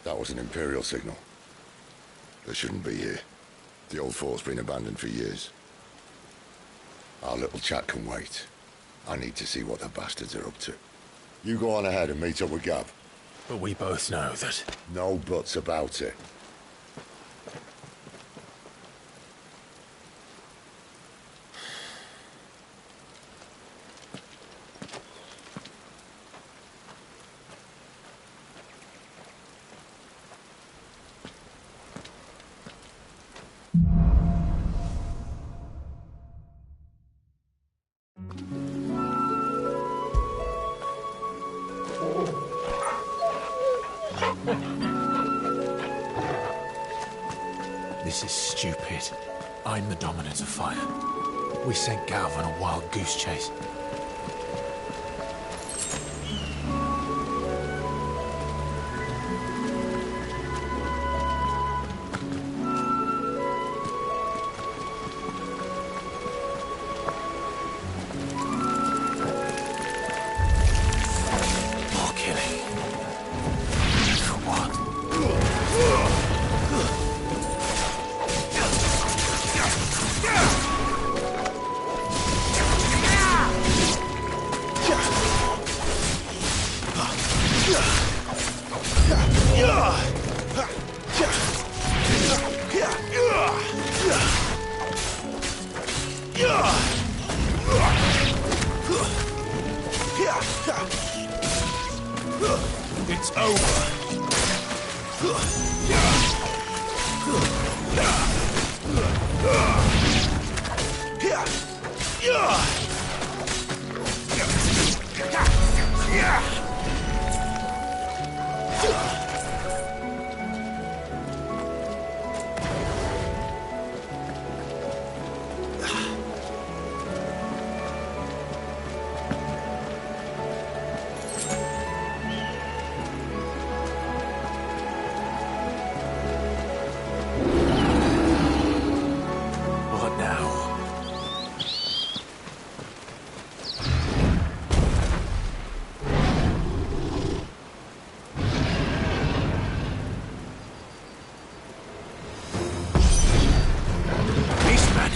That was an Imperial signal. They shouldn't be here. The old fort's been abandoned for years. Our little chat can wait. I need to see what the bastards are up to. You go on ahead and meet up with Gav. But we both know that... No buts about it. This is stupid. I'm the dominant of fire. We sent Gav on a wild goose chase. More killing. For what? It's over. What now? Beastman!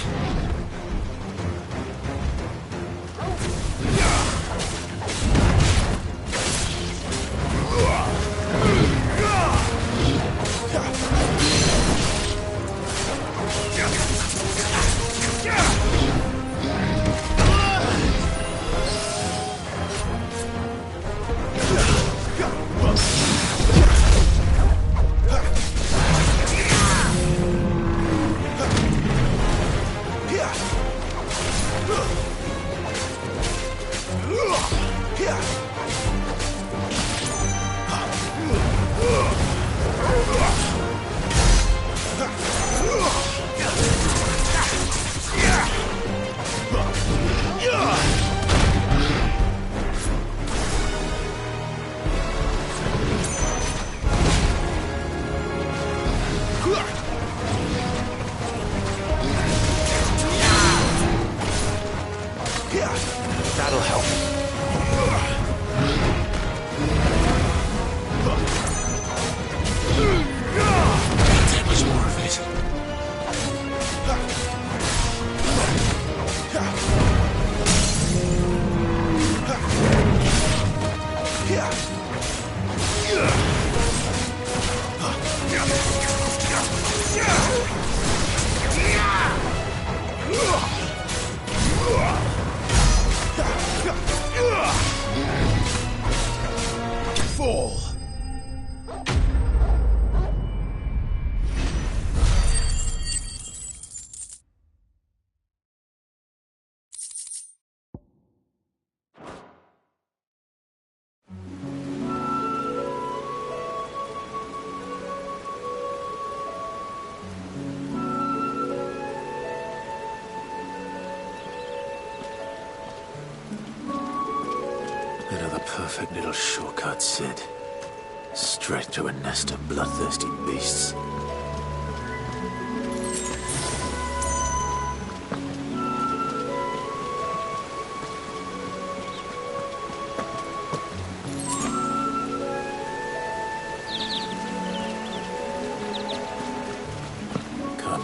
That'll help. Can't take much more of it. Fall. Another perfect little shortcut, Sid. Straight to a nest of bloodthirsty beasts.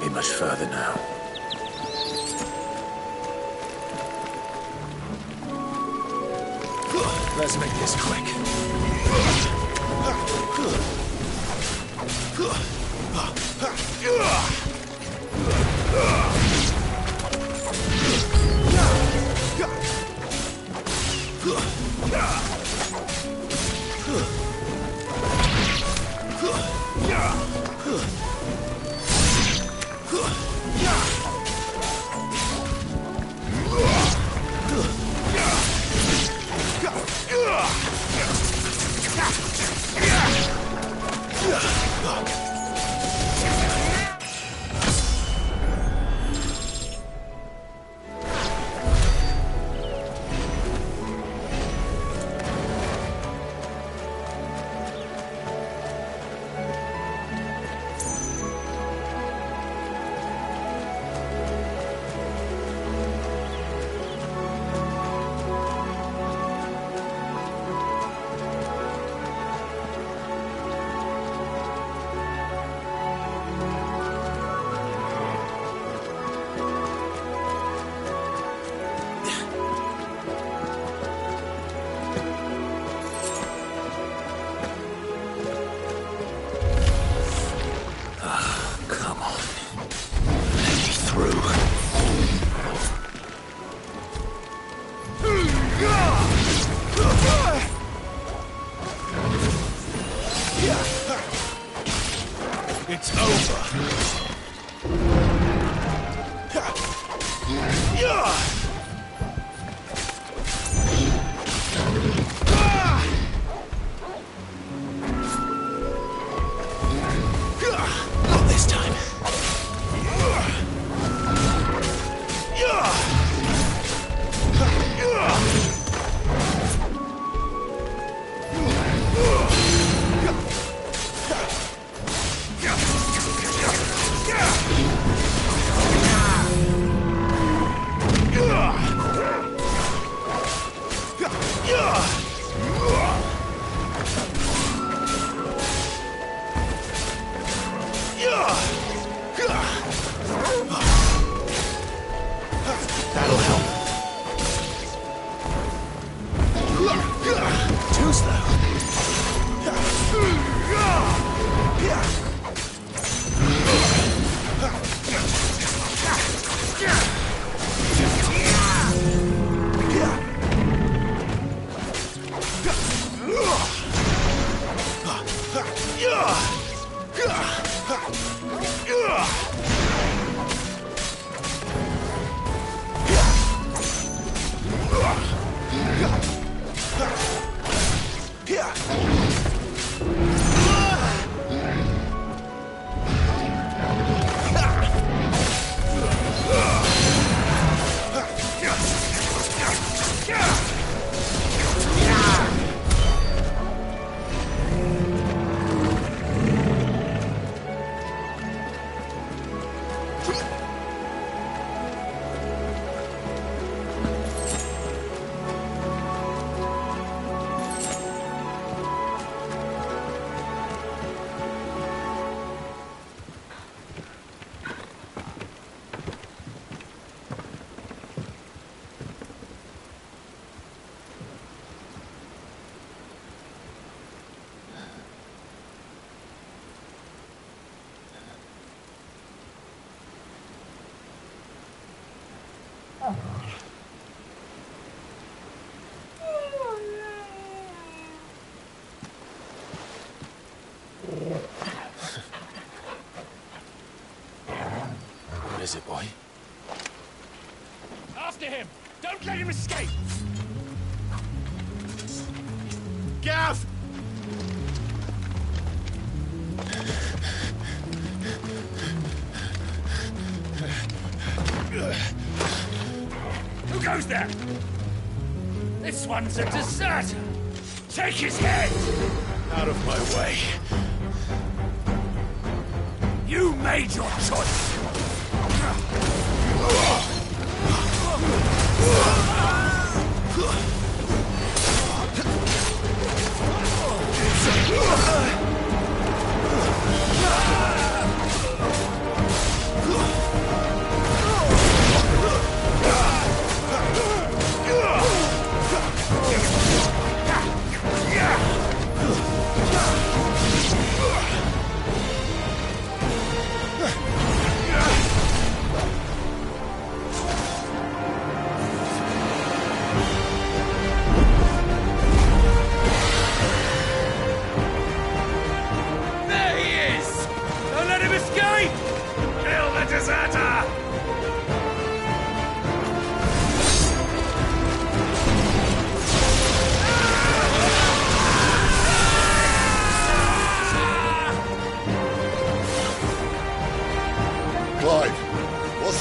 be much further now. Let's make this quick. It's over. Not this time. That'll help. Too slow. What is it, boy? After him! Don't let him escape! Gav! Who goes there? This one's a deserter! Take his head! Out of my way. You made your choice!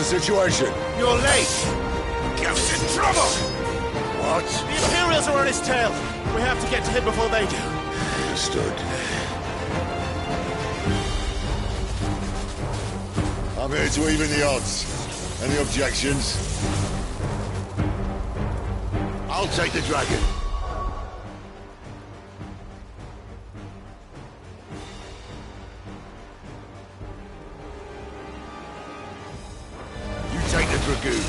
the situation? You're late! Ghost in trouble! What? The Imperials are on his tail! We have to get to him before they do. Understood. I'm here to even the odds. Any objections? I'll take the dragon. You take the dragoon.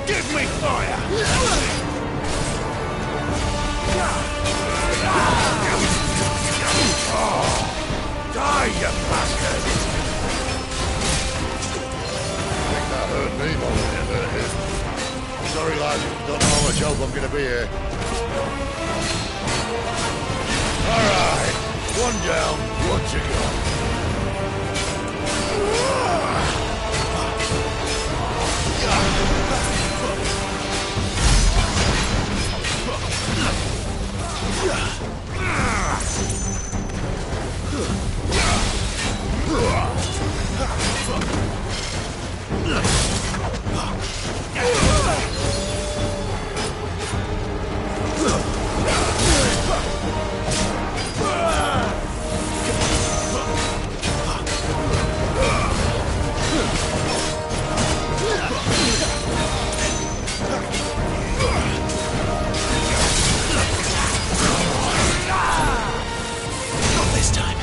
Give me fire! Die, you bastard! I think that hurt me more than it hurt him. Sorry, lad. Don't know how much help I'm gonna be here. Alright. One down, one to go. Not this time.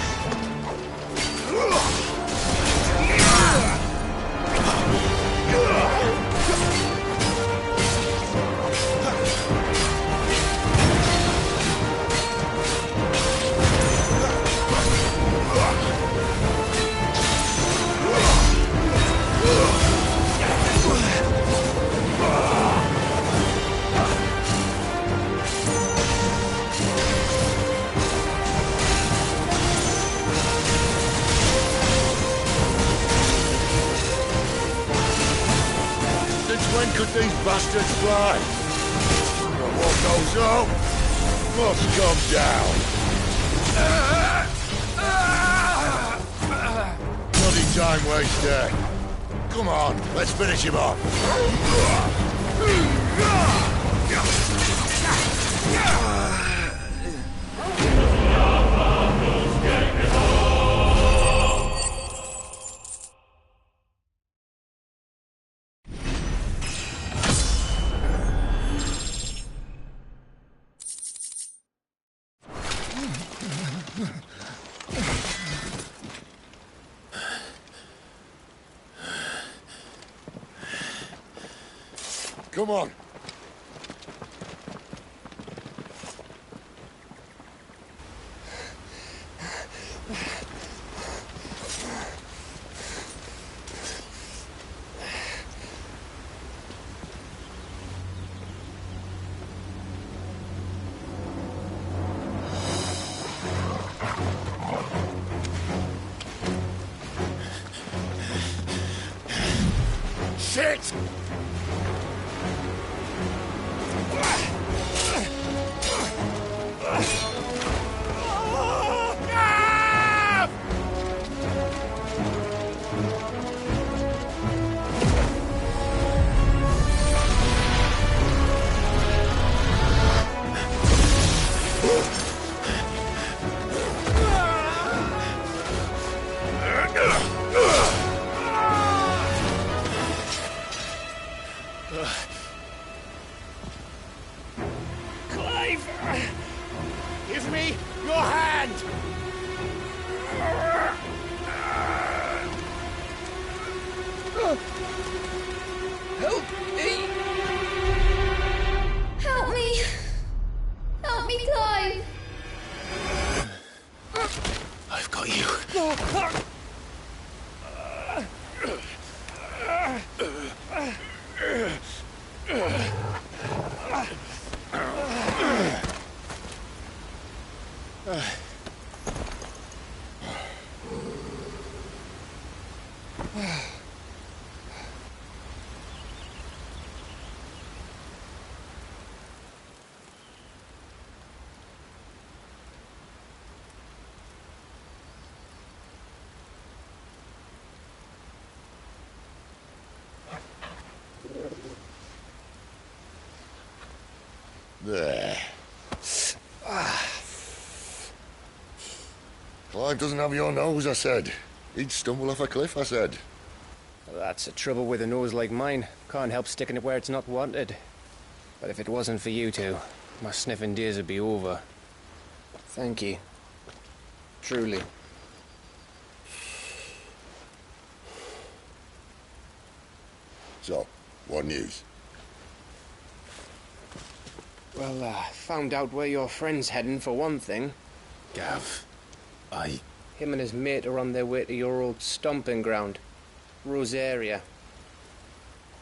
Since when could these bastards fly? But what goes up must come down. Bloody time waster. Come on, let's finish him off. Come on. Shit! Clive! Give me your hand! Help me! Help me! Help me, Clive! I've got you. There. Clive doesn't have your nose, I said. He'd stumble off a cliff, I said. That's the trouble with a nose like mine. Can't help sticking it where it's not wanted. But if it wasn't for you two, my sniffing days would be over. Thank you. Truly. So, what news? Well, found out where your friend's heading, for one thing. Gav, Him and his mate are on their way to your old stomping ground, Rosaria.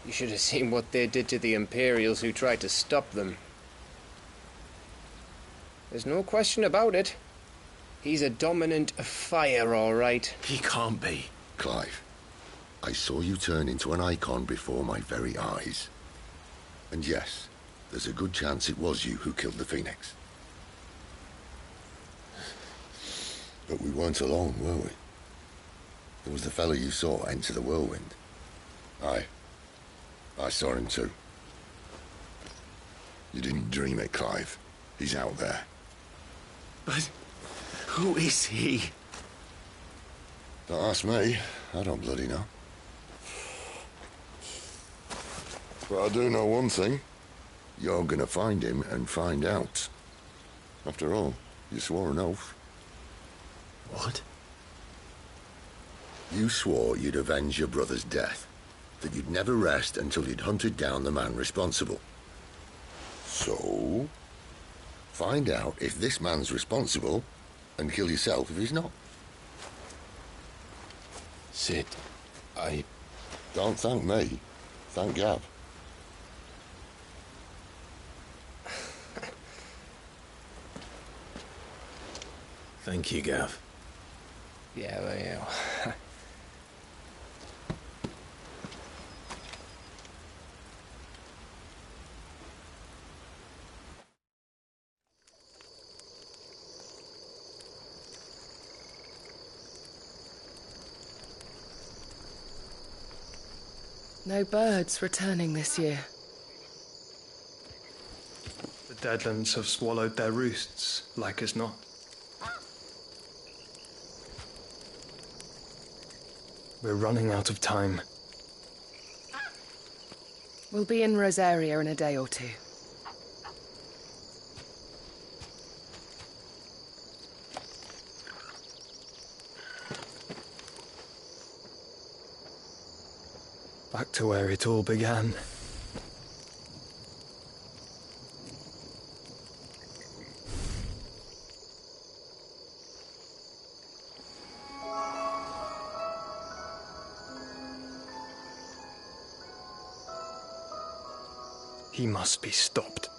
You should have seen what they did to the Imperials who tried to stop them. There's no question about it. He's a dominant of fire, all right. He can't be. Clive, I saw you turn into an icon before my very eyes. And yes, there's a good chance it was you who killed the Phoenix. But we weren't alone, were we? There was the fellow you saw enter the whirlwind. I saw him too. You didn't dream it, Clive. He's out there. But who is he? Don't ask me. I don't bloody know. But I do know one thing. You're gonna find him and find out. After all, you swore an oath. What? You swore you'd avenge your brother's death. That you'd never rest until you'd hunted down the man responsible. So, find out if this man's responsible and kill yourself if he's not. Sid, Don't thank me. Thank Gav. Thank you, Gav. Yeah, well, yeah. No birds returning this year. The Deadlands have swallowed their roosts, like as not. We're running out of time. We'll be in Rosaria in a day or two. Back to where it all began. He must be stopped.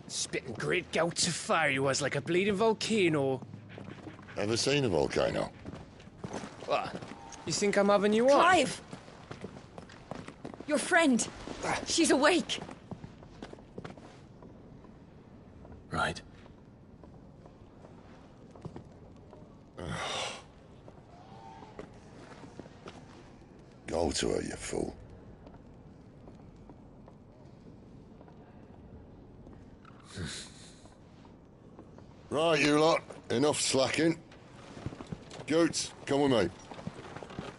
Spitting great gouts of fire he was, like a bleeding volcano. Ever seen a volcano? What? You think I'm having you on? Clive! Your friend. She's awake. Right. Go to her, you fool. Right, you lot. Enough slacking. Goots, come with me.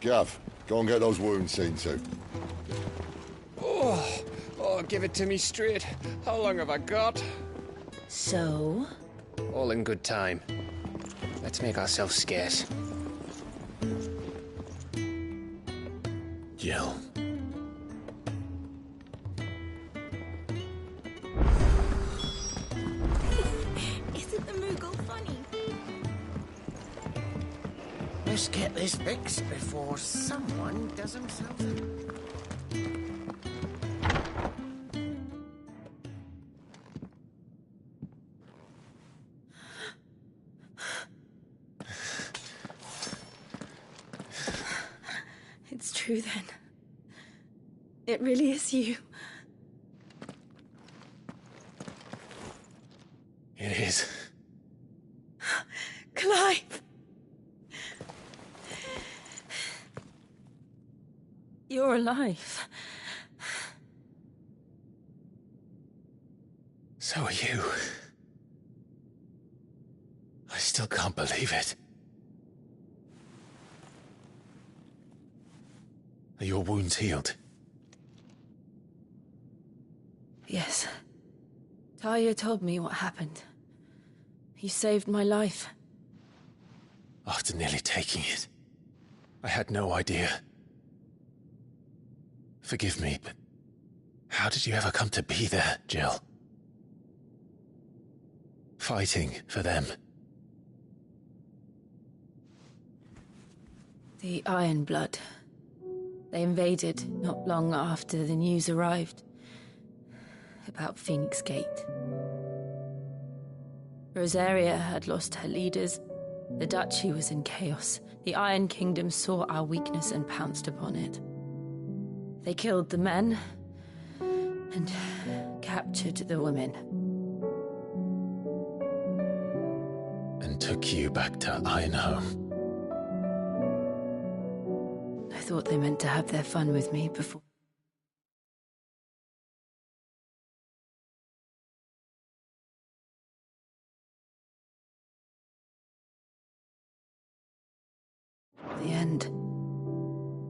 Gav, go and get those wounds seen to. Oh, give it to me straight. How long have I got? So? All in good time. Let's make ourselves scarce. Jill. Isn't the Moogle funny? Let's get this fixed before someone does himself in. true then. It really is you. It is. Clive! You're alive. So are you. I still can't believe it. Are your wounds healed? Yes. Talia told me what happened. You saved my life. After nearly taking it, I had no idea. Forgive me, but how did you ever come to be there, Jill? Fighting for them. The Iron Blood. They invaded not long after the news arrived about Phoenix Gate. Rosaria had lost her leaders. The Duchy was in chaos. The Iron Kingdom saw our weakness and pounced upon it. They killed the men and captured the women. And took you back to Ironhome. I thought they meant to have their fun with me before. The end.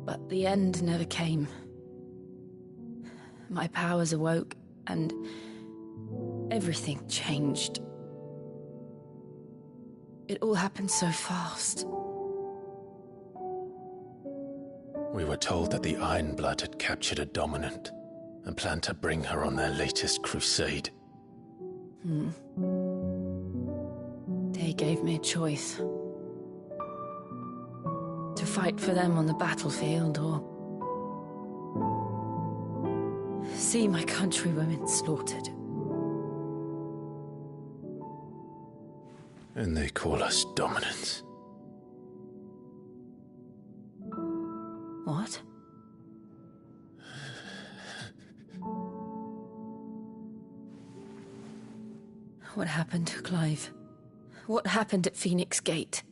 But the end never came. My powers awoke, and everything changed. It all happened so fast. We were told that the Iron Blood had captured a dominant and planned to bring her on their latest crusade. They gave me a choice. To fight for them on the battlefield, or see my countrywomen slaughtered. And they call us dominants. What? What happened, Clive? What happened at Phoenix Gate?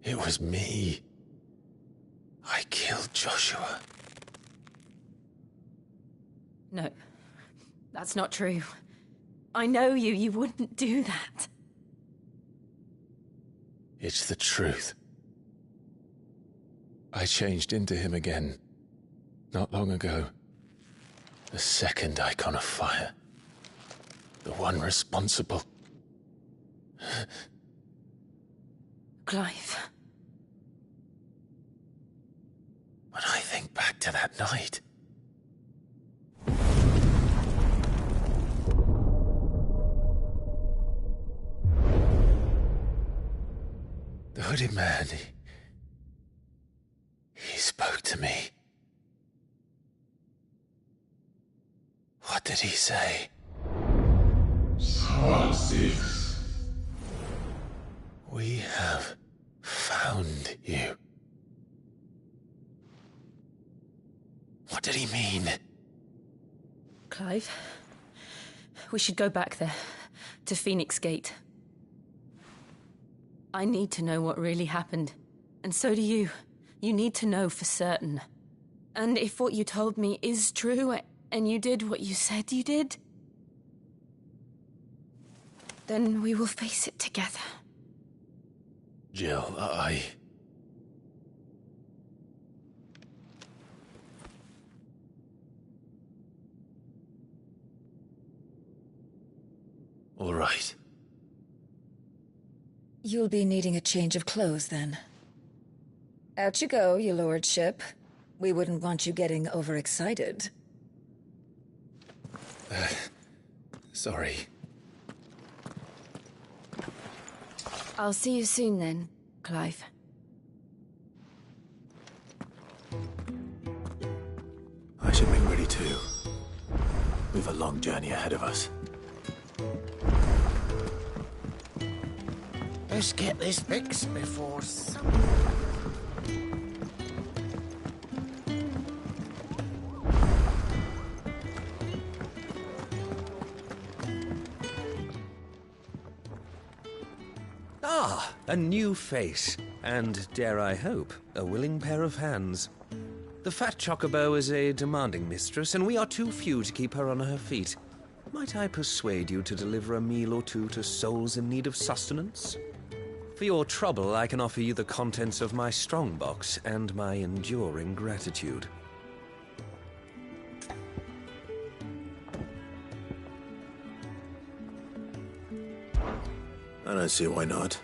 It was me. I killed Joshua. No, that's not true. I know you. You wouldn't do that. It's the truth. I changed into him again, not long ago. The second icon of fire. The one responsible. Clive. When I think back to that night... The hooded man, he spoke to me. What did he say? Six. We have found you. What did he mean? Clive, we should go back there, to Phoenix Gate. I need to know what really happened. And so do you. You need to know for certain. And if what you told me is true, and you did what you said you did, then we will face it together. Jill, All right. You'll be needing a change of clothes, then. Out you go, your lordship. We wouldn't want you getting overexcited. Sorry. I'll see you soon then, Clive. I should be ready too. We've a long journey ahead of us. Let's get this fixed before some... Ah, a new face. And, dare I hope, a willing pair of hands. The fat chocobo is a demanding mistress, and we are too few to keep her on her feet. Might I persuade you to deliver a meal or two to souls in need of sustenance? For your trouble, I can offer you the contents of my strongbox and my enduring gratitude. I don't see why not.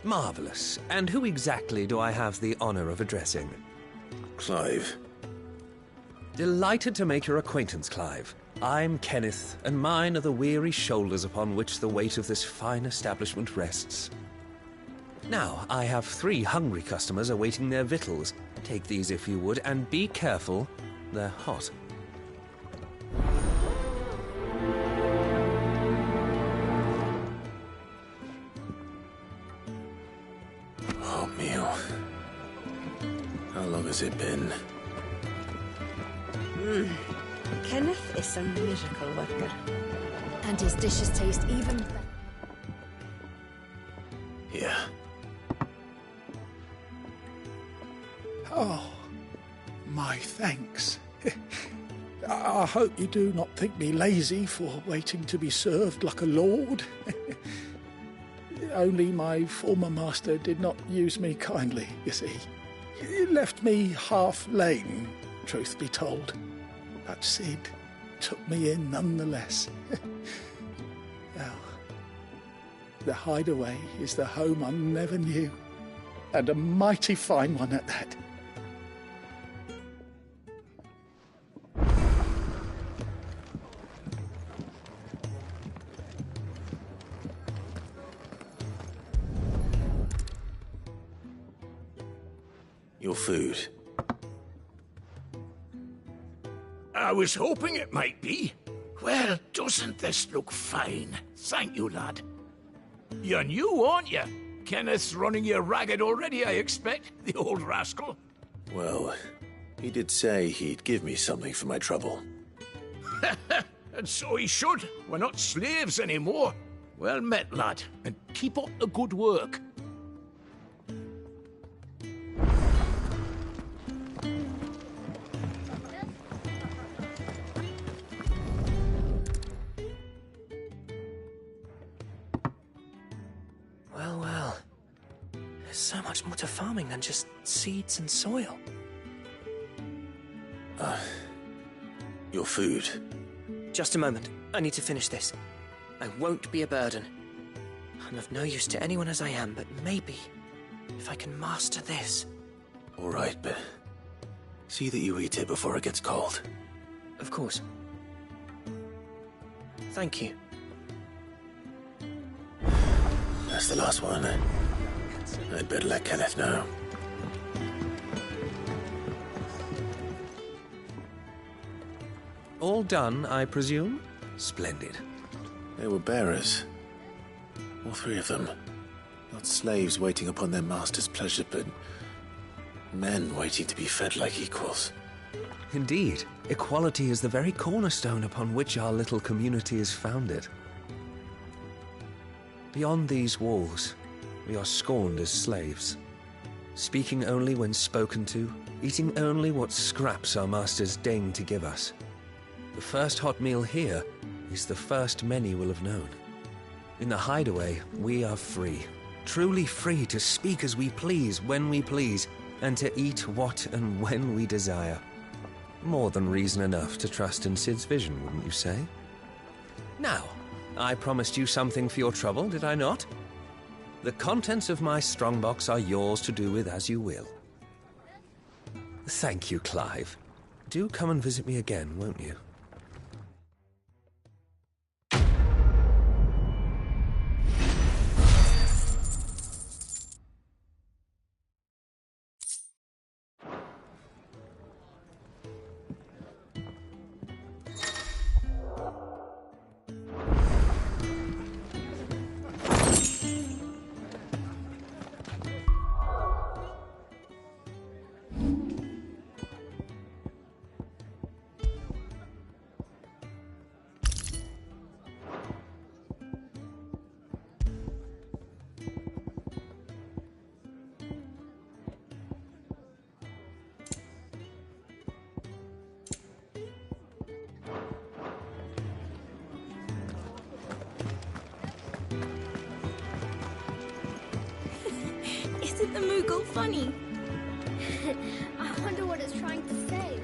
Marvelous. And who exactly do I have the honor of addressing? Clive. Delighted to make your acquaintance, Clive. I'm Kenneth, and mine are the weary shoulders upon which the weight of this fine establishment rests. Now, I have 3 hungry customers awaiting their victuals. Take these if you would, and be careful, they're hot. Oh, meal. How long has it been? Kenneth is a miracle worker. And his dishes taste even better. Here. Oh, my thanks. I hope you do not think me lazy for waiting to be served like a lord. Only my former master did not use me kindly, you see. He left me half lame, truth be told. But Sid took me in nonetheless. Well, the hideaway is the home I never knew, and a mighty fine one at that. Your food. I was hoping it might be. Well, doesn't this look fine? Thank you, lad. You're new, aren't you? Kenneth's running you ragged already, I expect, the old rascal. Well, he did say he'd give me something for my trouble. And so he should. We're not slaves anymore. Well met, lad, and keep up the good work. Well. There's so much more to farming than just seeds and soil. Your food. Just a moment. I need to finish this. I won't be a burden. I'm of no use to anyone as I am, but maybe if I can master this. All right, but see that you eat it before it gets cold. Of course. Thank you. That's the last one. I'd better let Kenneth know. All done, I presume? Splendid. They were bearers. All 3 of them. Not slaves waiting upon their master's pleasure, but men waiting to be fed like equals. Indeed, equality is the very cornerstone upon which our little community is founded. Beyond these walls, we are scorned as slaves, speaking only when spoken to, eating only what scraps our masters deign to give us. The first hot meal here is the first many will have known. In the hideaway, we are free, truly free to speak as we please, when we please, and to eat what and when we desire. More than reason enough to trust in Sid's vision, wouldn't you say? Now, I promised you something for your trouble, did I not? The contents of my strongbox are yours to do with as you will. Thank you, Clive. Do come and visit me again, won't you? Isn't the Moogle funny? I wonder what it's trying to say.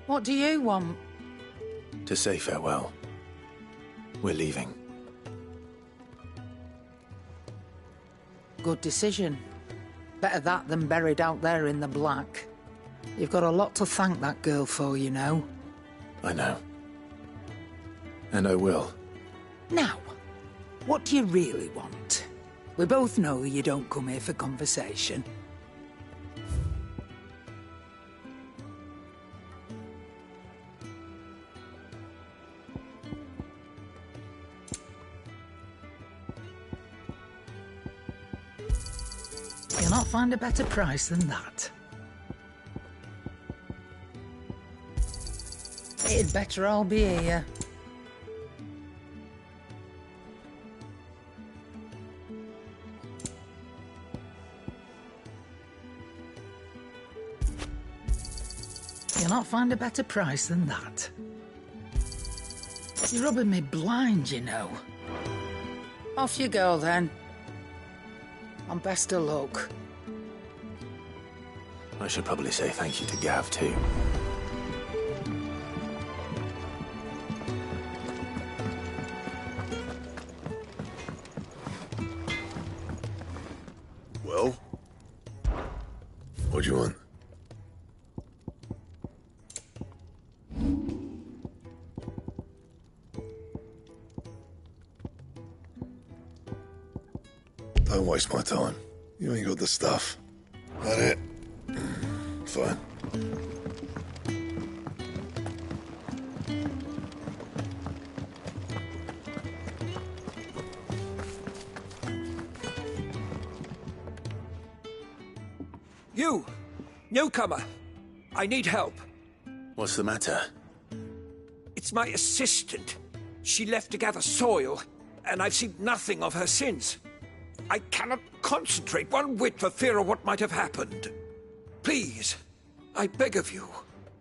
What do you want? To say farewell. We're leaving. Good decision. Better that than buried out there in the black. You've got a lot to thank that girl for, you know. I know. And I will. Now, what do you really want? We both know you don't come here for conversation. You'll not find a better price than that. It'd better all be here. You'll not find a better price than that. You're rubbing me blind, you know. Off you go, then. And best of luck. I should probably say thank you to Gav, too. Well? What do you want? Don't waste my time. You ain't got the stuff. That it? Fine. You! Newcomer! I need help. What's the matter? It's my assistant. She left to gather soil, and I've seen nothing of her since. I cannot concentrate one whit for fear of what might have happened. Please, I beg of you,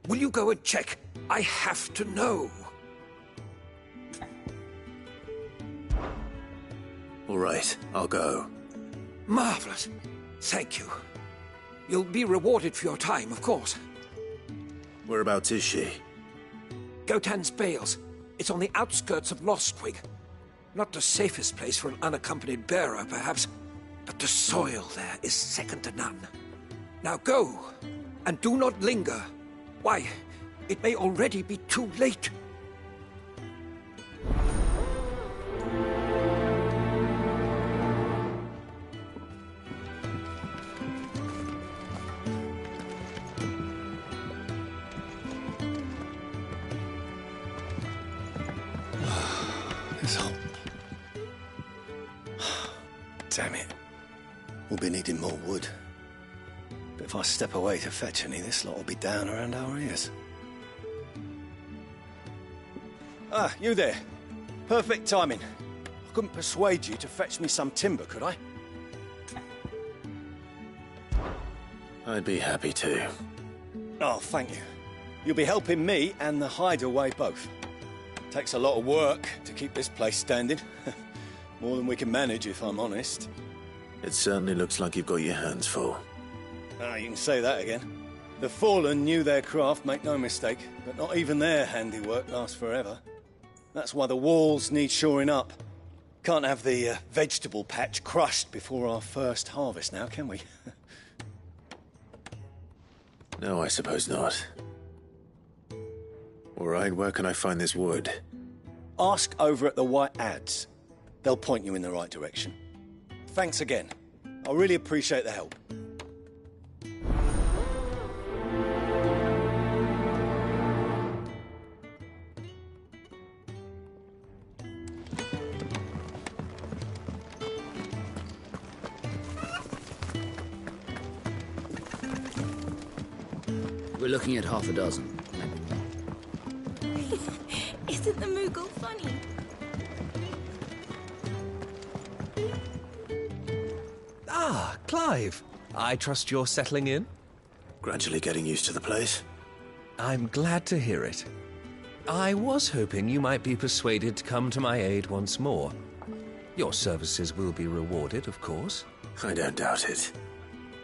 will you go and check? I have to know. All right, I'll go. Marvelous. Thank you. You'll be rewarded for your time, of course. Whereabouts is she? Gotan's Bales. It's on the outskirts of Lostwig. Not the safest place for an unaccompanied bearer, perhaps, but the soil there is second to none. Now go, and do not linger. Why, it may already be too late. Damn it. We'll be needing more wood. But if I step away to fetch any, this lot will be down around our ears. Ah, you there. Perfect timing. I couldn't persuade you to fetch me some timber, could I? I'd be happy to. Oh, thank you. You'll be helping me and the hideaway both. Takes a lot of work to keep this place standing. More than we can manage, if I'm honest. It certainly looks like you've got your hands full. Ah, you can say that again. The Fallen knew their craft, make no mistake, but not even their handiwork lasts forever. That's why the walls need shoring up. Can't have the vegetable patch crushed before our first harvest now, can we? No, I suppose not. All right, where can I find this wood? Ask over at the White Ads. They'll point you in the right direction. Thanks again. I really appreciate the help. We're looking at half a dozen. Isn't the Moogle funny? Ah, Clive. I trust you're settling in? Gradually getting used to the place. I'm glad to hear it. I was hoping you might be persuaded to come to my aid once more. Your services will be rewarded, of course. I don't doubt it.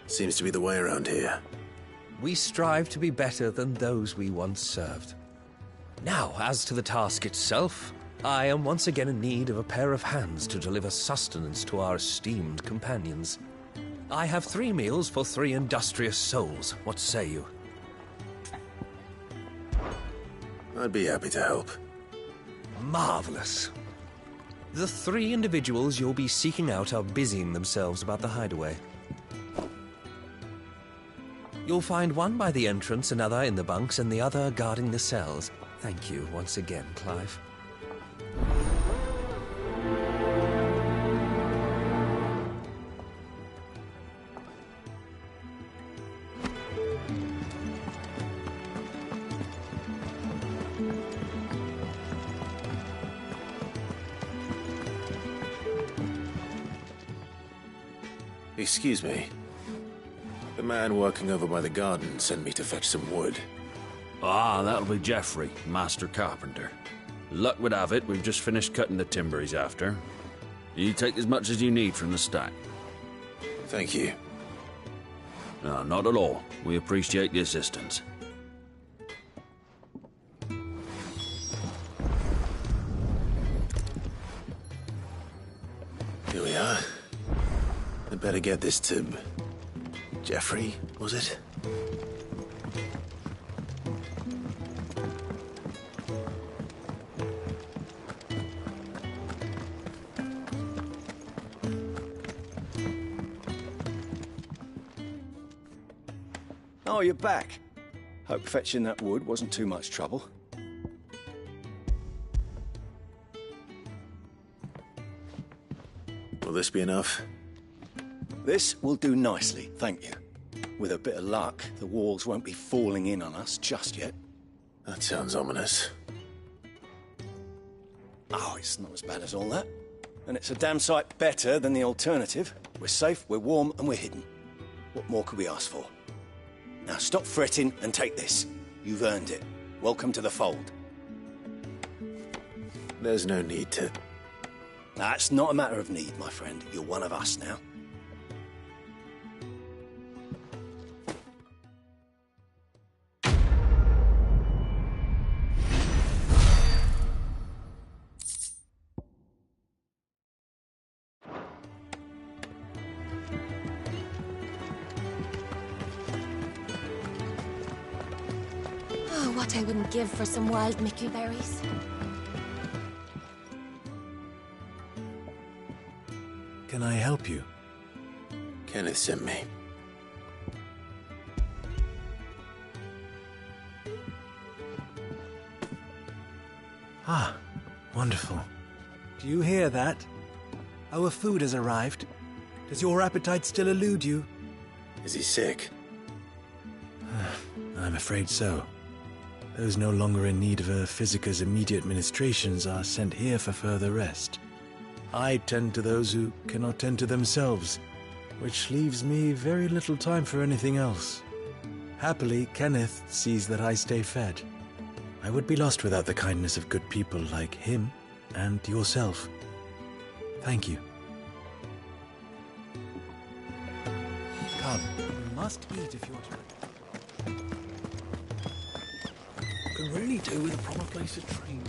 Seems to be the way around here. We strive to be better than those we once served. Now, as to the task itself, I am once again in need of a pair of hands to deliver sustenance to our esteemed companions. I have 3 meals for 3 industrious souls. What say you? I'd be happy to help. Marvelous. The 3 individuals you'll be seeking out are busying themselves about the hideaway. You'll find one by the entrance, another in the bunks, and the other guarding the cells. Thank you once again, Clive. Excuse me. The man working over by the garden sent me to fetch some wood. Ah, that'll be Geoffrey, master carpenter. Luck would have it, we've just finished cutting the timber he's after. You take as much as you need from the stack. Thank you. No, not at all. We appreciate the assistance. Here we are. I'd better get this to... Geoffrey, was it? Oh, you're back. Hope fetching that wood wasn't too much trouble. Will this be enough? This will do nicely, thank you. With a bit of luck, the walls won't be falling in on us just yet. That sounds ominous. Oh, it's not as bad as all that. And it's a damn sight better than the alternative. We're safe, we're warm, and we're hidden. What more could we ask for? Now stop fretting and take this. You've earned it. Welcome to the fold. There's no need to... That's not a matter of need, my friend. You're one of us now. Oh, what I wouldn't give for some wild mickleberries. Can I help you? Kenneth sent me. Ah, wonderful. Do you hear that? Our food has arrived. Does your appetite still elude you? Is he sick? I'm afraid so. Those no longer in need of a physicker's immediate ministrations are sent here for further rest. I tend to those who cannot tend to themselves, which leaves me very little time for anything else. Happily, Kenneth sees that I stay fed. I would be lost without the kindness of good people like him and yourself. Thank you. Come, you must eat if you're to... Can really do with a proper place to train.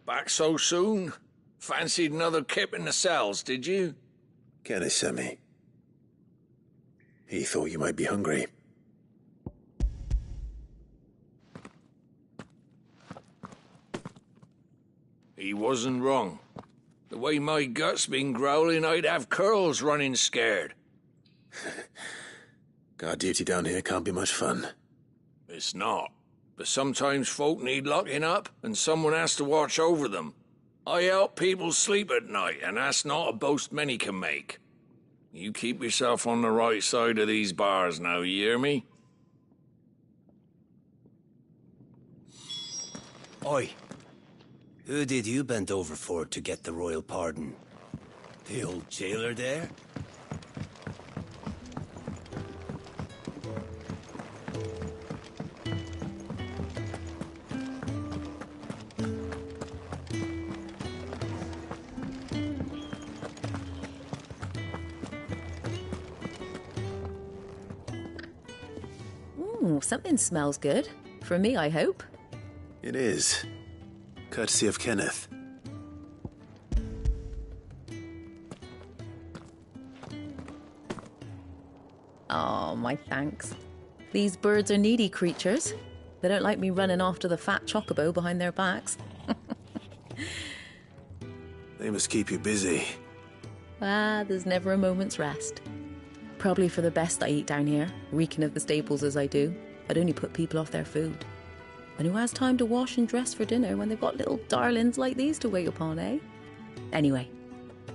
Back so soon? Fancied another kip in the cells, did you? Kenneth sent me. He thought you might be hungry. He wasn't wrong. The way my gut's been growling, I'd have curls running scared. Guard duty down here can't be much fun. It's not. But sometimes folk need locking up, and someone has to watch over them. I help people sleep at night, and that's not a boast many can make. You keep yourself on the right side of these bars now, you hear me? Oi. Who did you bend over for to get the royal pardon? The old jailer there? Ooh, something smells good. For me, I hope. It is. Courtesy of Kenneth. Oh, my thanks. These birds are needy creatures. They don't like me running after the fat chocobo behind their backs. They must keep you busy. Ah, there's never a moment's rest. Probably for the best I eat down here, reeking of the stables as I do. I'd only put people off their food. And who has time to wash and dress for dinner when they've got little darlings like these to wait upon, eh? Anyway,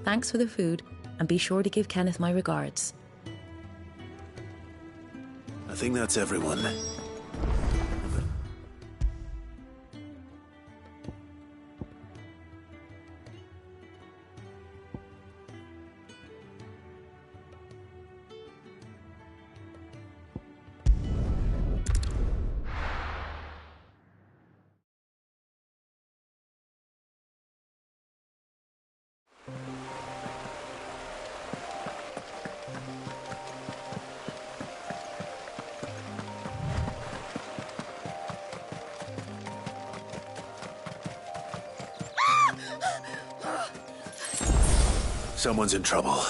thanks for the food, and be sure to give Kenneth my regards. I think that's everyone. Someone's in trouble.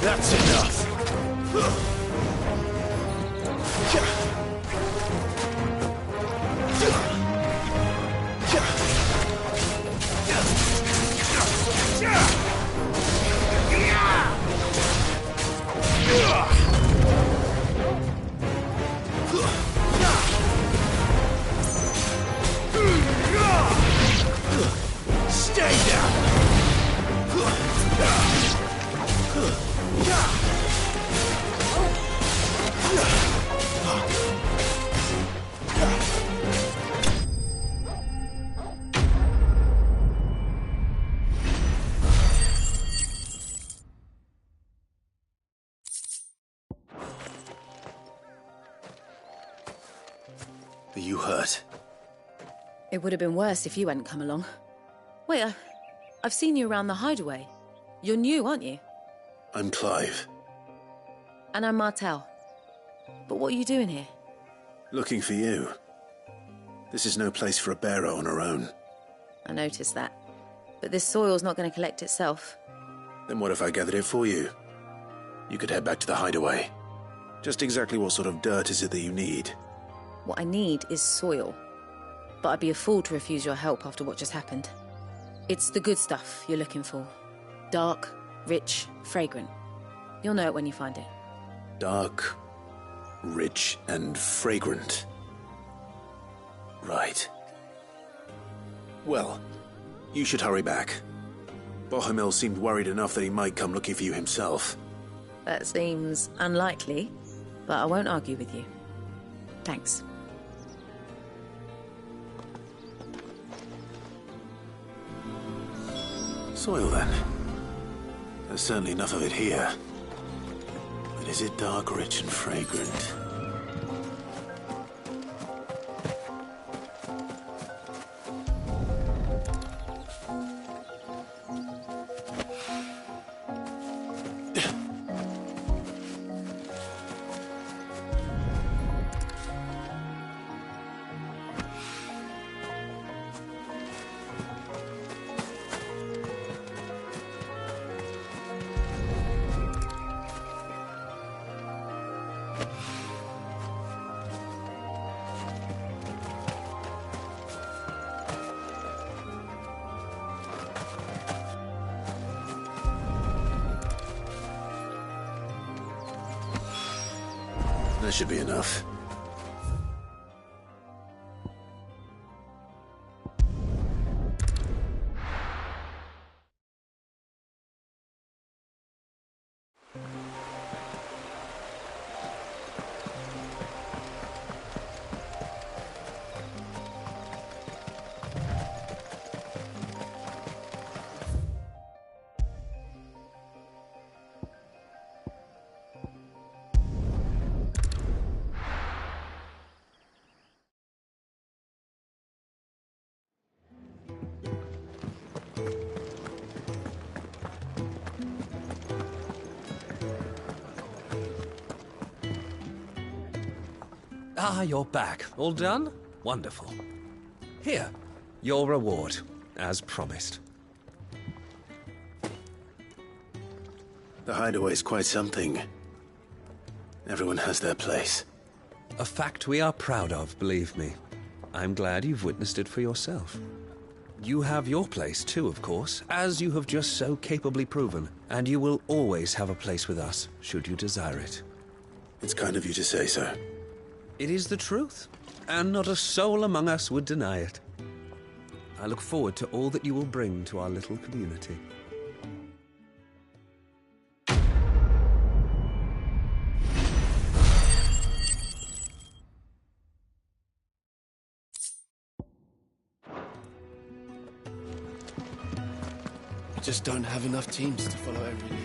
That's enough. Stay down! Are you hurt? It would have been worse if you hadn't come along. Wait, I've seen you around the hideaway. You're new, aren't you? I'm Clive. And I'm Martel. But what are you doing here? Looking for you. This is no place for a bearer on her own. I noticed that. But this soil's not going to collect itself. Then what if I gathered it for you? You could head back to the hideaway. Just exactly what sort of dirt is it that you need? What I need is soil. But I'd be a fool to refuse your help after what just happened. It's the good stuff you're looking for. Dark, rich, fragrant. You'll know it when you find it. Dark, rich, and fragrant. Right. Well, you should hurry back. Bohemil seemed worried enough that he might come looking for you himself. That seems unlikely, but I won't argue with you. Thanks. Soil, then. There's certainly enough of it here. But is it dark, rich, and fragrant? That should be enough. Ah, you're back. All done? Wonderful. Here, your reward, as promised. The hideaway's quite something. Everyone has their place. A fact we are proud of, believe me. I'm glad you've witnessed it for yourself. You have your place too, of course, as you have just so capably proven, and you will always have a place with us, should you desire it. It's kind of you to say so. It is the truth, and not a soul among us would deny it. I look forward to all that you will bring to our little community. Just don't have enough teams to follow every lead.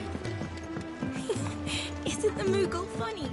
Isn't the Moogle funny?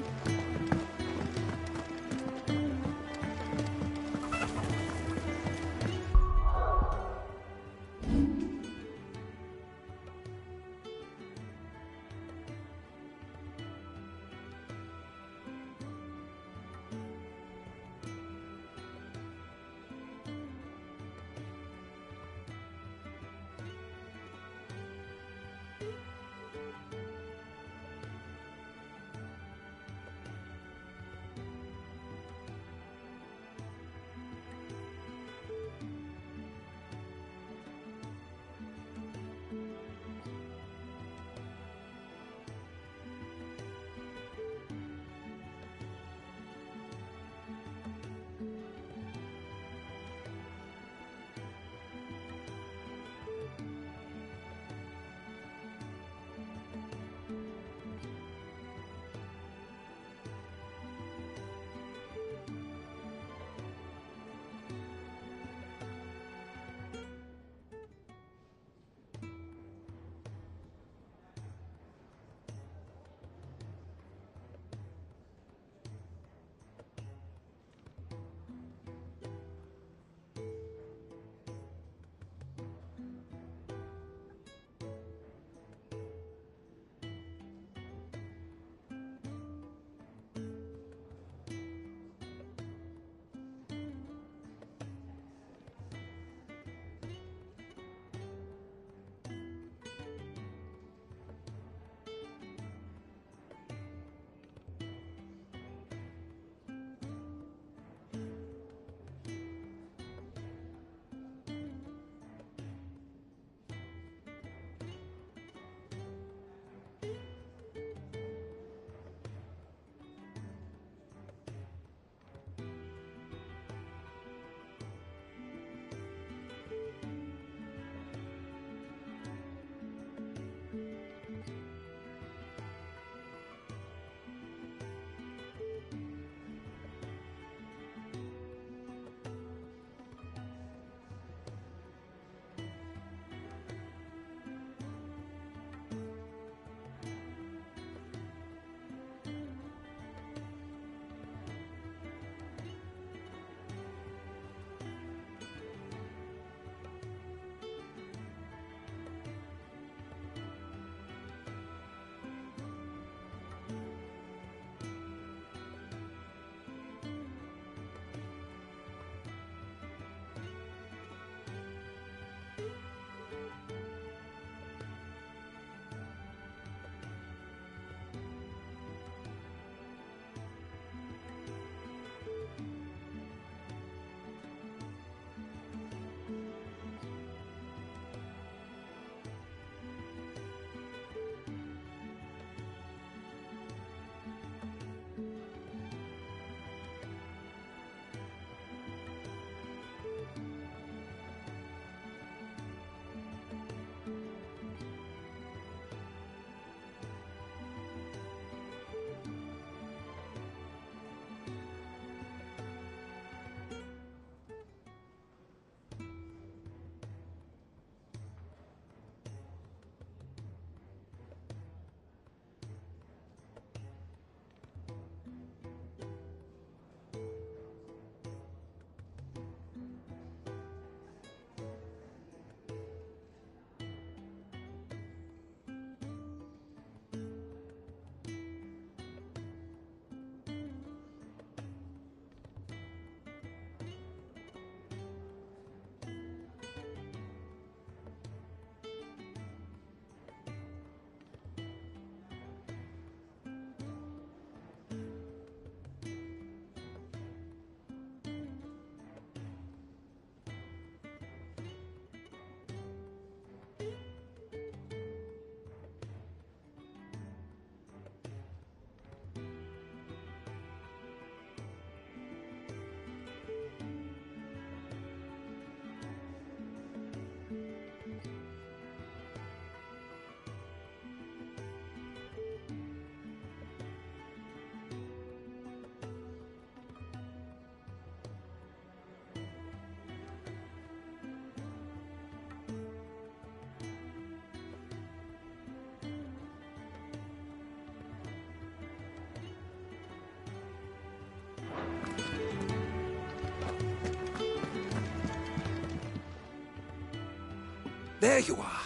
There you are.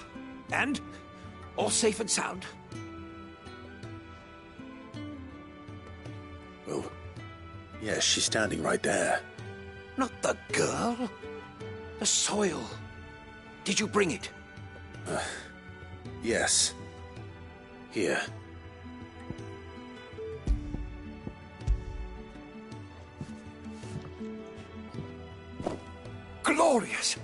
And all safe and sound. Oh, yes, she's standing right there. Not the girl. The soil. Did you bring it? Yes. Here. Glorious!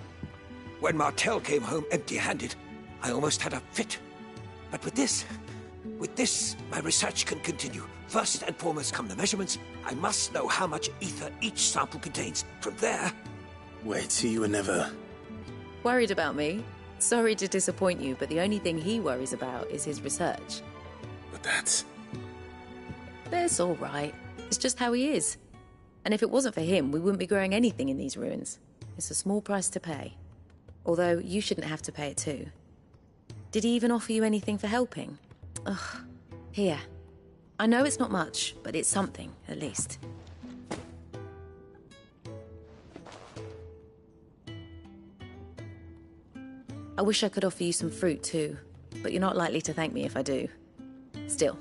When Martel came home empty-handed, I almost had a fit. But with this, my research can continue. First and foremost come the measurements. I must know how much ether each sample contains. From there... Wait, so you were never... Worried about me? Sorry to disappoint you, but the only thing he worries about is his research. But that's all right. It's just how he is. And if it wasn't for him, we wouldn't be growing anything in these ruins. It's a small price to pay. Although, you shouldn't have to pay it too. Did he even offer you anything for helping? Ugh. Here. I know it's not much, but it's something, at least. I wish I could offer you some fruit too, but you're not likely to thank me if I do. Still,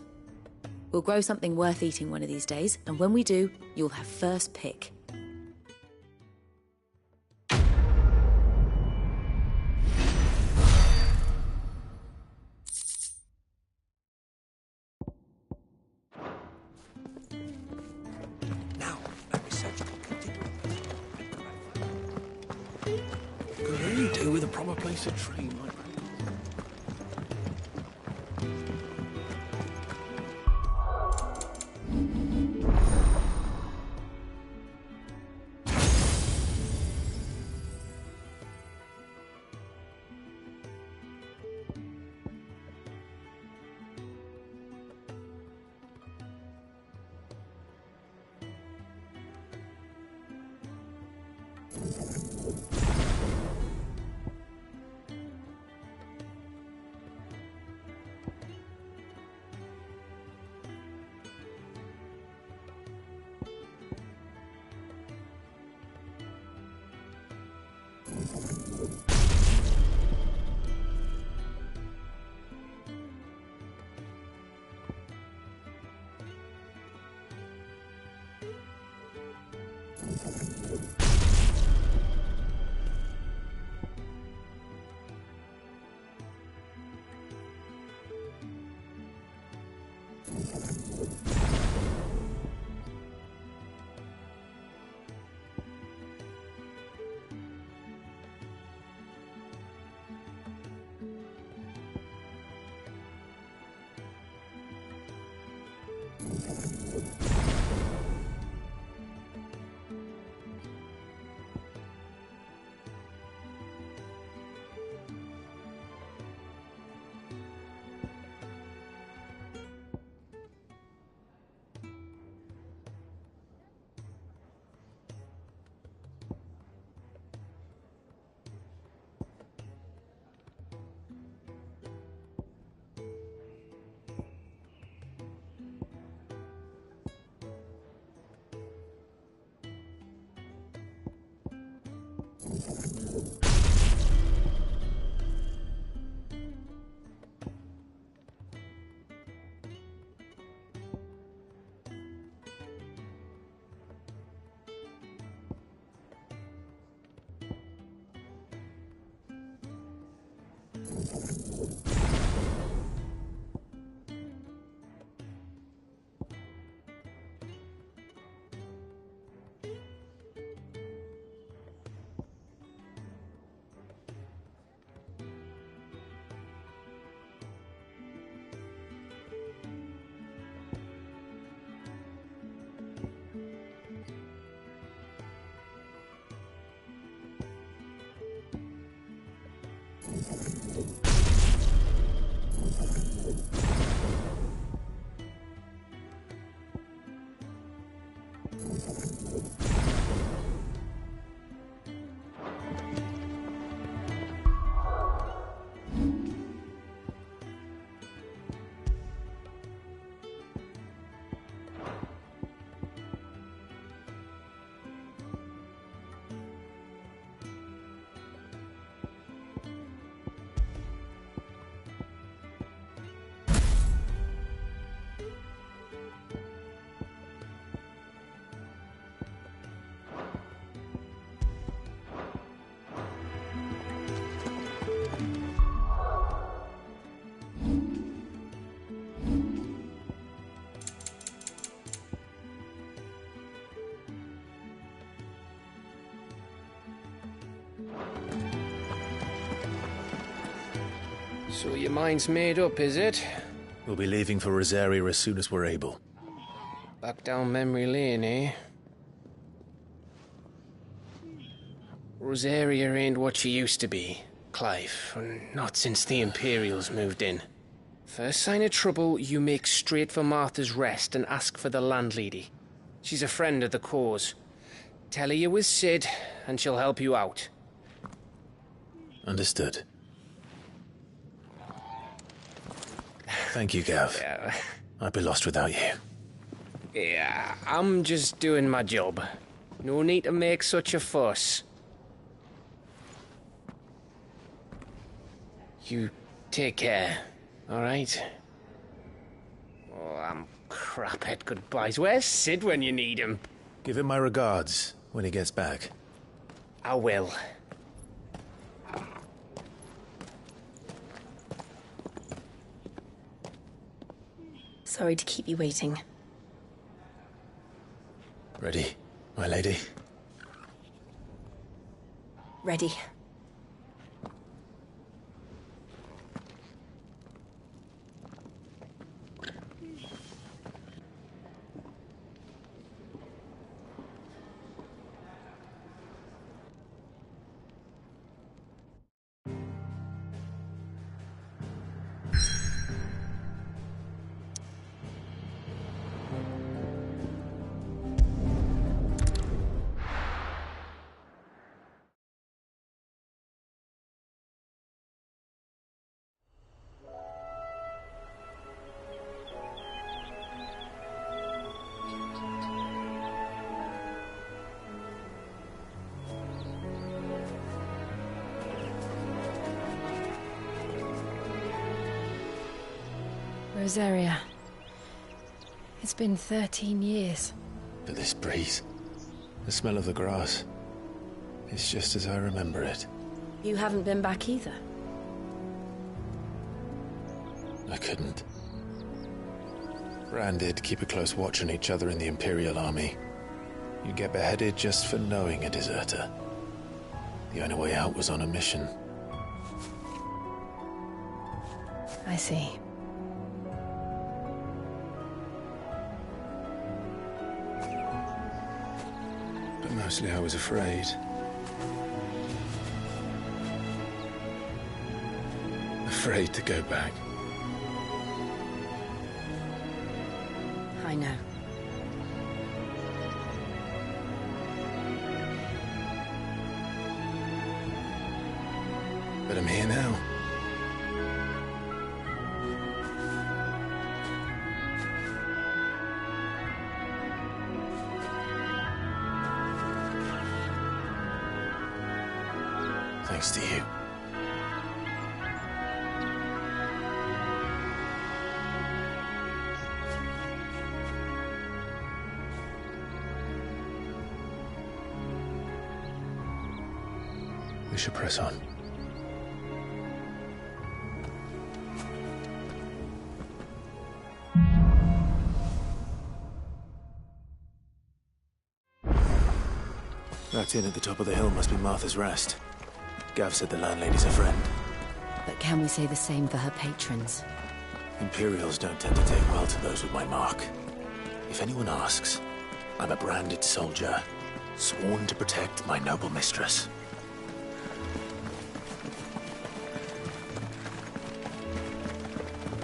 we'll grow something worth eating one of these days, and when we do, you'll have first pick. Now, my research can continue. Could really do with a proper place to train, like that. So your mind's made up, is it? We'll be leaving for Rosaria as soon as we're able. Back down memory lane, eh? Rosaria ain't what she used to be, Clive. Not since the Imperials moved in. First sign of trouble, you make straight for Martha's Rest and ask for the landlady. She's a friend of the cause. Tell her you was Sid, and she'll help you out. Understood. Thank you, Gav. Yeah. I'd be lost without you. Yeah, I'm just doing my job. No need to make such a fuss. You take care, alright? Oh, I'm crap at goodbyes. Where's Sid when you need him? Give him my regards when he gets back. I will. Sorry to keep you waiting. Ready, my lady? Ready. Rosaria. It's been 13 years. But this breeze, the smell of the grass, it's just as I remember it. You haven't been back either. I couldn't. Bran did keep a close watch on each other in the Imperial Army. You get beheaded just for knowing a deserter. The only way out was on a mission. I see. But mostly I was afraid. Afraid to go back. I know. But I'm here now. Thanks to you. We should press on. That inn at the top of the hill must be Martha's Rest. Gav said the landlady's a friend. But can we say the same for her patrons? Imperials don't tend to take well to those with my mark. If anyone asks, I'm a branded soldier, sworn to protect my noble mistress.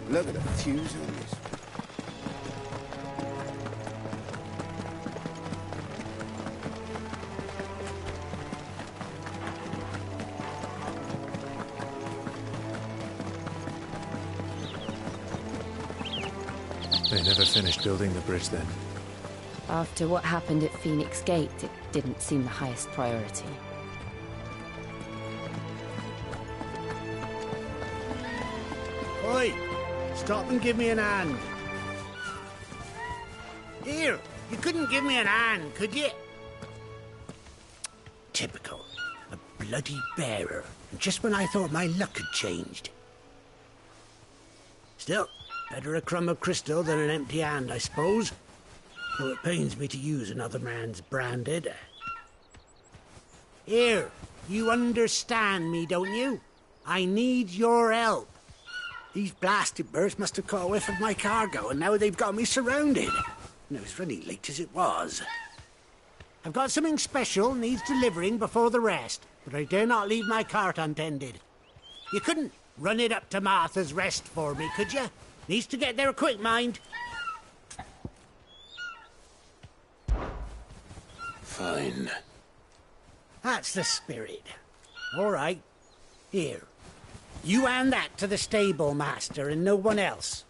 Look at the fuse on this. They never finished building the bridge then. After what happened at Phoenix Gate, it didn't seem the highest priority. Oi! Stop and give me an hand. Here, you couldn't give me an hand, could you? Typical. A bloody bearer. Just when I thought my luck had changed. Still, better a crumb of crystal than an empty hand, I suppose. Though it pains me to use another man's branded. Here, you understand me, don't you? I need your help. These blasted birds must have caught a whiff of my cargo, and now they've got me surrounded. And it was running late as it was. I've got something special needs delivering before the rest, but I dare not leave my cart untended. You couldn't run it up to Martha's Rest for me, could you? Needs to get there quick, mind. Fine. That's the spirit. All right. Here. You hand that to the stable master and no one else.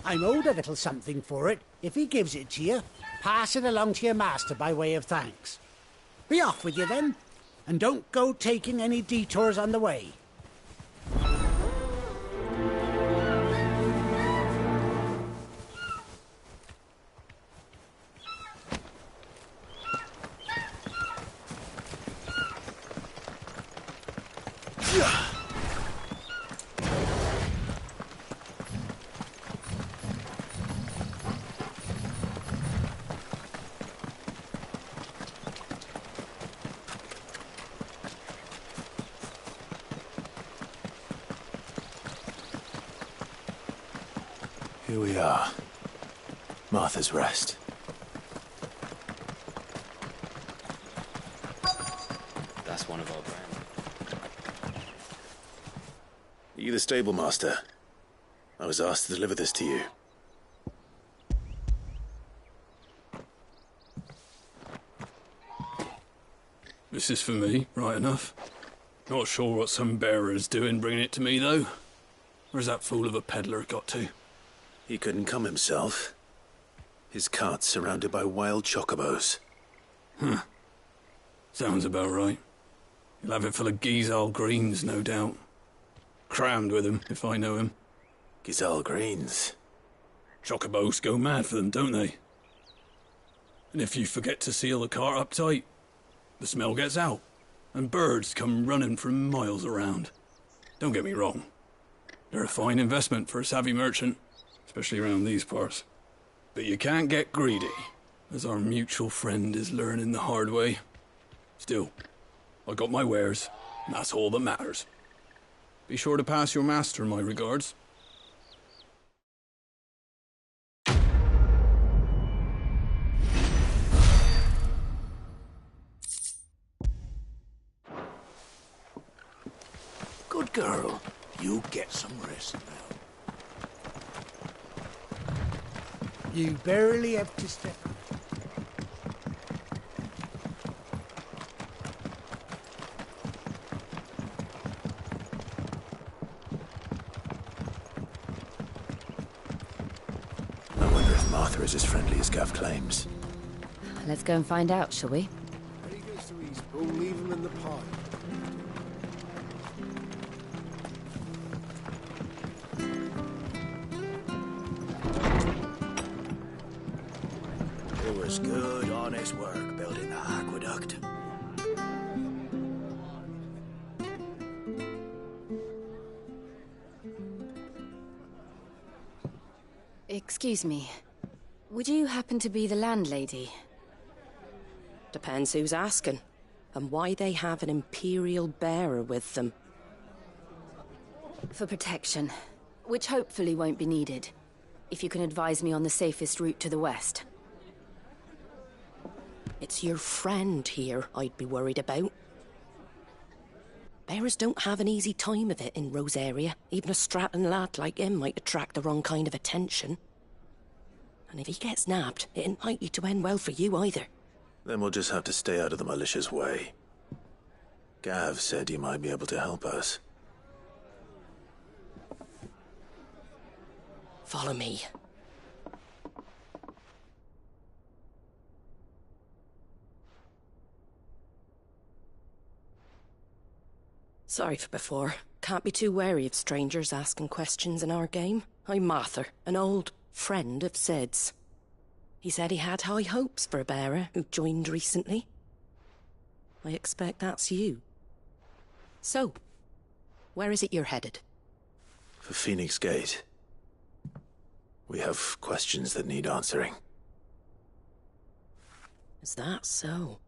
I'm owed a little something for it. If he gives it to you, pass it along to your master by way of thanks. Be off with you then, and don't go taking any detours on the way. Here we are. Martha's Rest. That's one of our brand. Are you the stable master? I was asked to deliver this to you. This is for me, right enough. Not sure what some bearer's doing bringing it to me, though. Where's that fool of a peddler got to? He couldn't come himself. His cart's surrounded by wild chocobos. Huh. Sounds about right. He'll have it full of Gizal greens, no doubt. Crammed with them, if I know him. Gizal greens? Chocobos go mad for them, don't they? And if you forget to seal the cart up tight, the smell gets out, and birds come running from miles around. Don't get me wrong. They're a fine investment for a savvy merchant, especially around these parts. But you can't get greedy, as our mutual friend is learning the hard way. Still, I got my wares, and that's all that matters. Be sure to pass your master my regards. Good girl. You get some rest now. You barely have to step. I wonder if Martha is as friendly as Gav claims. Let's go and find out, shall we? When he gets to his bull, leave him in the pond. It was good, honest work building the aqueduct. Excuse me. Would you happen to be the landlady? Depends who's asking, and why they have an Imperial bearer with them. For protection, which hopefully won't be needed. If you can advise me on the safest route to the west. It's your friend here I'd be worried about. Bearers don't have an easy time of it in Rosaria. Even a Stratton lad like him might attract the wrong kind of attention. And if he gets nabbed, it ain't likely to end well for you either. Then we'll just have to stay out of the malicious way. Gav said you might be able to help us. Follow me. Sorry for before. Can't be too wary of strangers asking questions in our game. I'm Martha, an old friend of Sid's. He said he had high hopes for a bearer who joined recently. I expect that's you. So, where is it you're headed? For Phoenix Gate. We have questions that need answering. Is that so?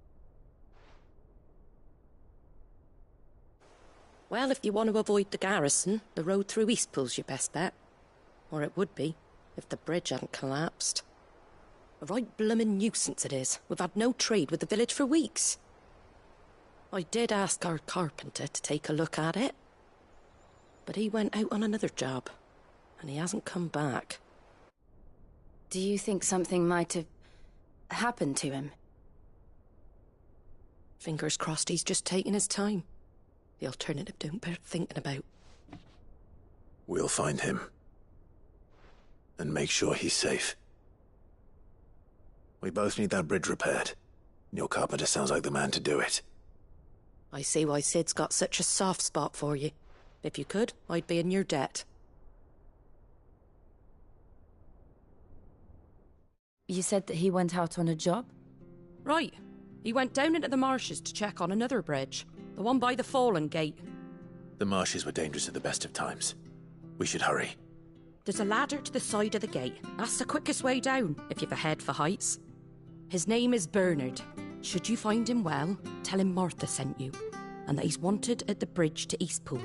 Well, if you want to avoid the garrison, the road through Eastpool's your best bet. Or it would be, if the bridge hadn't collapsed. A right bloomin' nuisance it is. We've had no trade with the village for weeks. I did ask our carpenter to take a look at it, but he went out on another job, and he hasn't come back. Do you think something might have happened to him? Fingers crossed he's just taking his time. The alternative don't bear thinking about. We'll find him. And make sure he's safe. We both need that bridge repaired. Your carpenter sounds like the man to do it. I see why Sid's got such a soft spot for you. If you could, I'd be in your debt. You said that he went out on a job? Right. He went down into the marshes to check on another bridge. The one by the Fallen Gate. The marshes were dangerous at the best of times. We should hurry. There's a ladder to the side of the gate. That's the quickest way down, if you've a head for heights. His name is Bernard. Should you find him well, tell him Martha sent you, and that he's wanted at the bridge to Eastpool.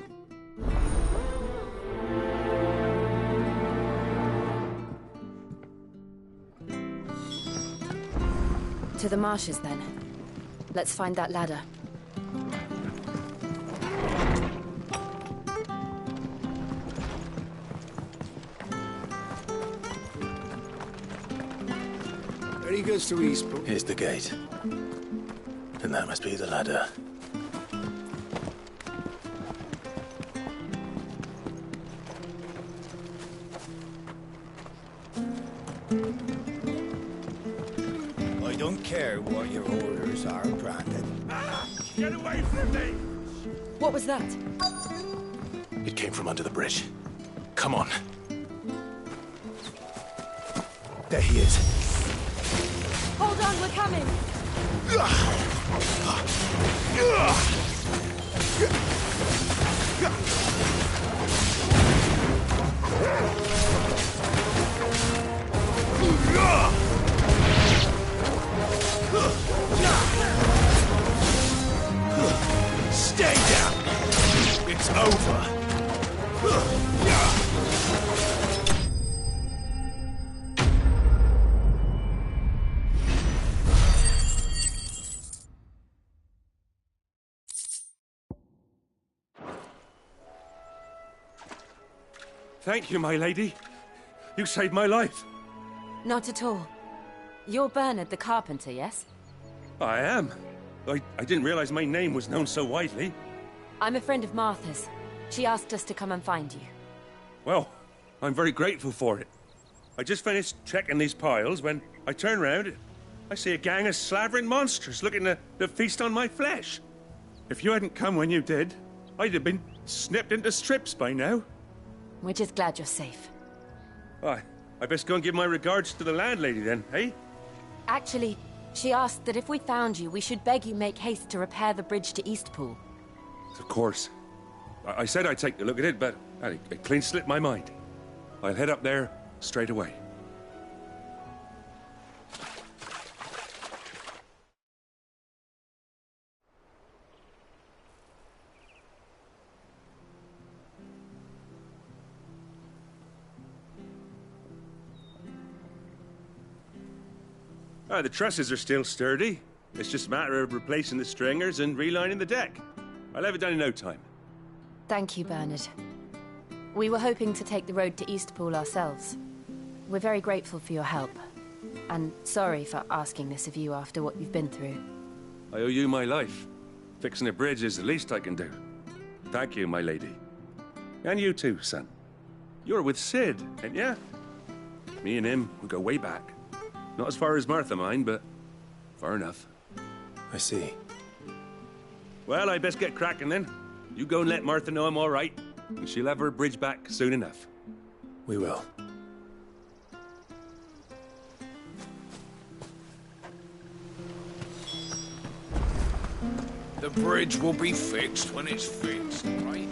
To the marshes, then. Let's find that ladder. There he goes to Eastpool. Here's the gate. And that must be the ladder. I don't care what your orders are, Brandon. Get away from me! What was that? It came from under the bridge. Come on. There he is. Hold on, we're coming! Stay down! It's over! Thank you, my lady. You saved my life. Not at all. You're Bernard the carpenter, yes? I am. I didn't realize my name was known so widely. I'm a friend of Martha's. She asked us to come and find you. Well, I'm very grateful for it. I just finished checking these piles when I turn round. I see a gang of slavering monsters looking to feast on my flesh. If you hadn't come when you did, I'd have been snipped into strips by now. We're just glad you're safe. I best go and give my regards to the landlady then, eh? Actually, she asked that if we found you, we should beg you make haste to repair the bridge to Eastpool. Of course. I said I'd take a look at it, but it clean slipped my mind. I'll head up there straight away. The trusses are still sturdy. It's just a matter of replacing the stringers and relining the deck. I'll have it done in no time. Thank you, Bernard. We were hoping to take the road to Eastpool ourselves. We're very grateful for your help. And sorry for asking this of you after what you've been through. I owe you my life. Fixing a bridge is the least I can do. Thank you, my lady. And you too, son. You're with Sid, ain't ya? Me and him, we go way back. Not as far as Martha, mind, but far enough. I see. Well, I best get cracking then. You go and let Martha know I'm all right, and she'll have her bridge back soon enough. We will. The bridge will be fixed when it's fixed, right?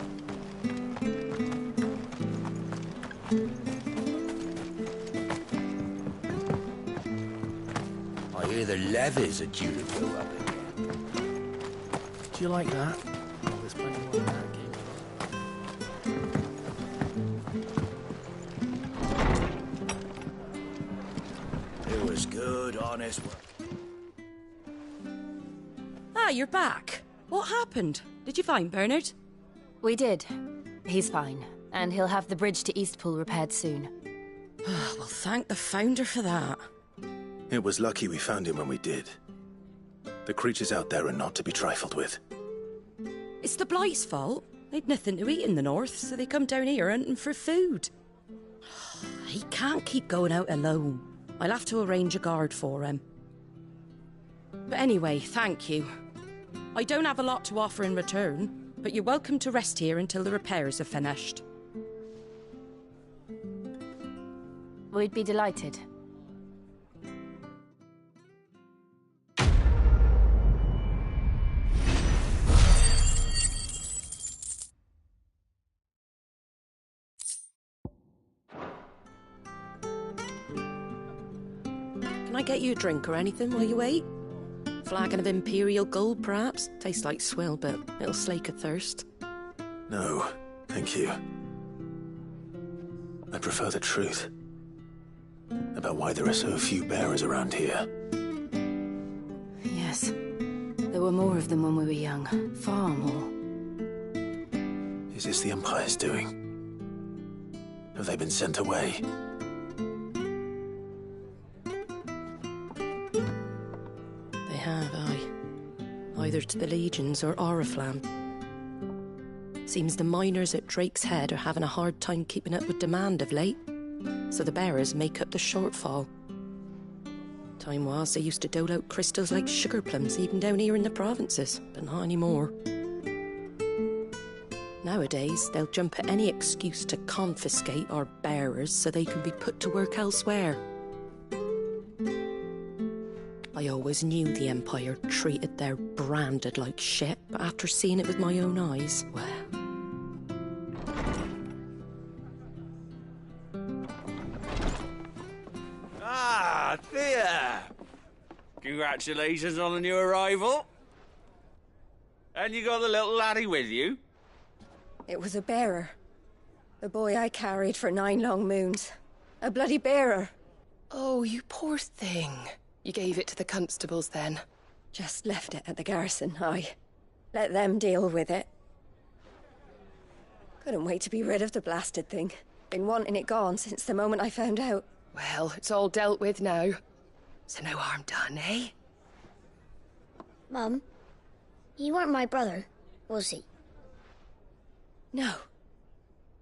I hear the levies are due to go up again. Do you like that? Oh, there's plenty more of that game. was good, honest work. Ah, you're back. What happened? Did you find Bernard? We did. He's fine, and he'll have the bridge to Eastpool repaired soon. Well, thank the Founder for that. It was lucky we found him when we did. The creatures out there are not to be trifled with. It's the Blight's fault. They'd nothing to eat in the north, so they come down here hunting for food. He can't keep going out alone. I'll have to arrange a guard for him. But anyway, thank you. I don't have a lot to offer in return, but you're welcome to rest here until the repairs are finished. We'd be delighted. Can I get you a drink or anything while you wait? Flagon of Imperial Gold, perhaps? Tastes like swill, but it'll slake a thirst. No, thank you. I prefer the truth. About why there are so few bearers around here. Yes. There were more of them when we were young. Far more. Is this the Empire's doing? Have they been sent away? They have, aye. Either to the Legions or Oriflamme. Seems the miners at Drake's Head are having a hard time keeping up with demand of late, so the bearers make up the shortfall. Time was they used to dole out crystals like sugar plums even down here in the provinces, but not anymore. Nowadays, they'll jump at any excuse to confiscate our bearers so they can be put to work elsewhere. I always knew the Empire treated their branded like shit, but after seeing it with my own eyes, well... Ah, Thea! Congratulations on the new arrival. And you got the little laddie with you? It was a bearer. The boy I carried for 9 long moons. A bloody bearer. Oh, you poor thing. You gave it to the constables then? Just left it at the garrison, aye. Let them deal with it. Couldn't wait to be rid of the blasted thing. Been wanting it gone since the moment I found out. Well, it's all dealt with now. So no harm done, eh? Mum, he weren't my brother, was he? No.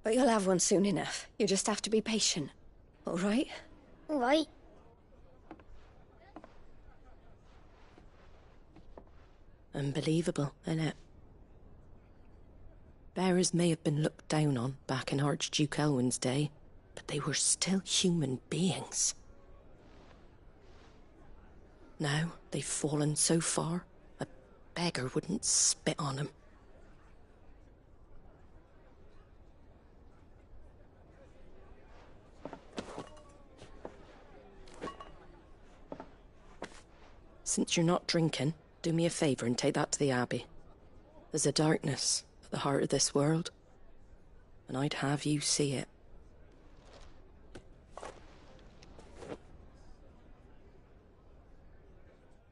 But you'll have one soon enough. You just have to be patient. All right? All right. Unbelievable, innit? Bearers may have been looked down on back in Archduke Elwin's day, but they were still human beings. Now they've fallen so far, a beggar wouldn't spit on them. Since you're not drinking, do me a favour and take that to the Abbey. There's a darkness at the heart of this world, and I'd have you see it.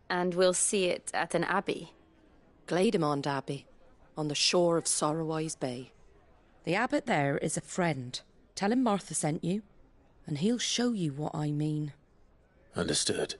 And we'll see it at an abbey? Glademond Abbey, on the shore of Sorrowwise Bay. The abbot there is a friend. Tell him Martha sent you, and he'll show you what I mean. Understood.